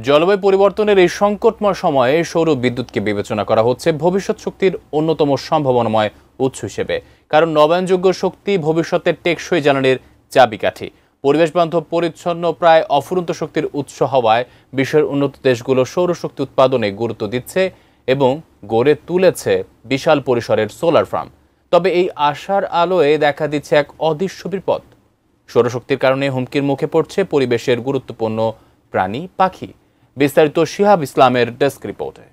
জলবায়ু পরিবর্তনের এই সংকটময় সময়ে সৌর বিদ্যুৎকে বিবেচনা করা হচ্ছে ভবিষ্যৎ শক্তির অন্যতম সম্ভাবনাময় উৎস হিসেবে। কারণ নবায়নযোগ্য শক্তি ভবিষ্যতের টেকসই জ্বালানির চাবিকাঠি। পরিবেশ বান্ধব, পরিচ্ছন্ন, প্রায় অফুরন্ত শক্তির উৎস হওয়ায় বিশ্বের উন্নত দেশগুলো সৌরশক্তি উৎপাদনে গুরুত্ব দিচ্ছে এবং গড়ে তুলেছে বিশাল পরিসরের সোলার ফার্ম। তবে এই আশার আলোয় দেখা দিচ্ছে এক অদৃশ্য বিপদ। সৌরশক্তির কারণে হুমকির মুখে পড়ছে পরিবেশের গুরুত্বপূর্ণ প্রাণী, পাখি। বিস্তারিত শিহাব ইসলামের ডেস্ক রিপোর্টে।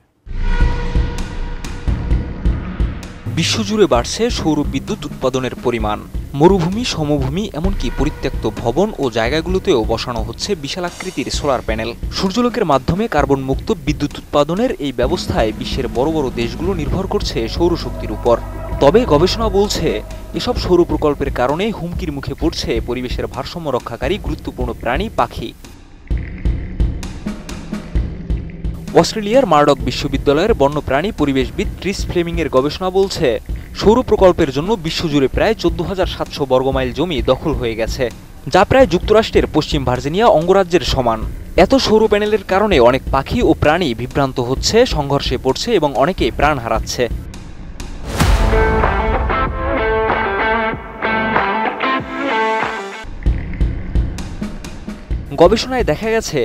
বিশ্বজুড়ে বাড়ছে সৌর বিদ্যুৎ উৎপাদনের পরিমাণ। মরুভূমি, সমভূমি, এমনকি পরিত্যক্ত ভবন ও জায়গাগুলোতেও বসানো হচ্ছে বিশালাকৃতির সোলার প্যানেল। সূর্যালোকের মাধ্যমে কার্বন মুক্ত বিদ্যুৎ উৎপাদনের এই ব্যবস্থায় বিশ্বের বড় বড় দেশগুলো নির্ভর করছে সৌরশক্তির উপর। তবে গবেষণা বলছে, এসব সৌর প্রকল্পের কারণে হুমকির মুখে পড়ছে পরিবেশের ভারসাম্য রক্ষাকারী গুরুত্বপূর্ণ প্রাণী, পাখি। অস্ট্রেলিয়ার মার্ডক বিশ্ববিদ্যালয়ের বন্যপ্রাণী পরিবেশবিদ ক্রিস ফ্লেমিংয়ের গবেষণা বলছে, সৌর প্রকল্পের জন্য বিশ্বজুড়ে প্রায় 14,700 বর্গমাইল জমি দখল হয়ে গেছে, যা প্রায় যুক্তরাষ্ট্রের পশ্চিম ভার্জিনিয়া অঙ্গরাজ্যের সমান। এত সৌর প্যানেলের কারণে অনেক পাখি ও প্রাণী বিভ্রান্ত হচ্ছে, সংঘর্ষে পড়ছে এবং অনেকেই প্রাণ হারাচ্ছে। গবেষণায় দেখা গেছে,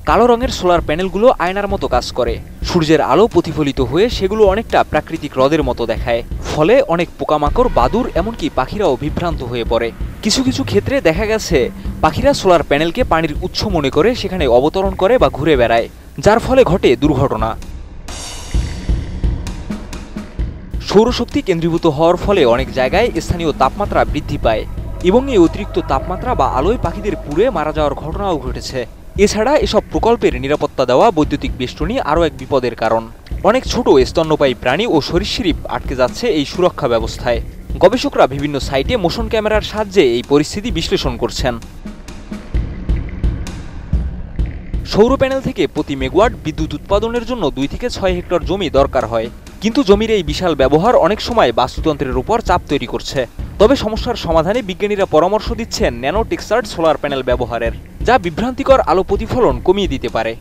কালো রঙের সোলার প্যানেলগুলো আয়নার মতো কাজ করে। সূর্যের আলো প্রতিফলিত হয়ে সেগুলো অনেকটা প্রাকৃতিক হ্রদের মতো দেখায়। ফলে অনেক পোকামাকড়, বাদুড়, এমনকি পাখিরাও বিভ্রান্ত হয়ে পড়ে। কিছু কিছু ক্ষেত্রে দেখা গেছে পাখিরা সোলার প্যানেলকে পানির উৎস মনে করে সেখানে অবতরণ করে বা ঘুরে বেড়ায়, যার ফলে ঘটে দুর্ঘটনা। সৌরশক্তি কেন্দ্রীভূত হওয়ার ফলে অনেক জায়গায় স্থানীয় তাপমাত্রা বৃদ্ধি পায় এবং এই অতিরিক্ত তাপমাত্রা বা আলোয় পাখিদের পুড়ে মারা যাওয়ার ঘটনাও ঘটেছে। এছাড়া এসব প্রকল্পের নিরাপত্তা দেওয়া বৈদ্যুতিক বেষ্টনী আরও এক বিপদের কারণ। অনেক ছোট স্তন্যপায়ী প্রাণী ও সরীসৃপ আটকে যাচ্ছে এই সুরক্ষা ব্যবস্থায়। গবেষকরা বিভিন্ন সাইটে মোশন ক্যামেরার সাহায্যে এই পরিস্থিতি বিশ্লেষণ করছেন। সৌর প্যানেল থেকে প্রতি মেগাওয়াট বিদ্যুৎ উৎপাদনের জন্য 2 থেকে 6 হেক্টর জমি দরকার হয়। কিন্তু জমির এই বিশাল ব্যবহার অনেক সময় বাস্তুতন্ত্রের উপর চাপ তৈরি করছে। তবে সমস্যার সমাধানে বিজ্ঞানীরা পরামর্শ দিচ্ছেন ন্যানো টেক্সচার্ড সোলার প্যানেল ব্যবহারের, যা বিভ্রান্তিকর আলো প্রতিফলন কমিয়ে দিতে পারে।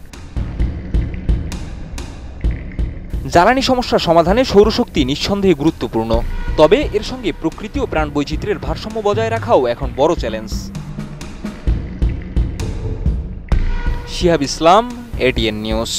জ্বালানি সমস্যার সমাধানে সৌরশক্তি নিঃসন্দেহে গুরুত্বপূর্ণ, তবে এর সঙ্গে প্রকৃতি ও প্রাণ বৈচিত্র্যের ভারসাম্য বজায় রাখাও এখন বড় চ্যালেঞ্জ। শিহাব ইসলাম, এটিএন নিউজ।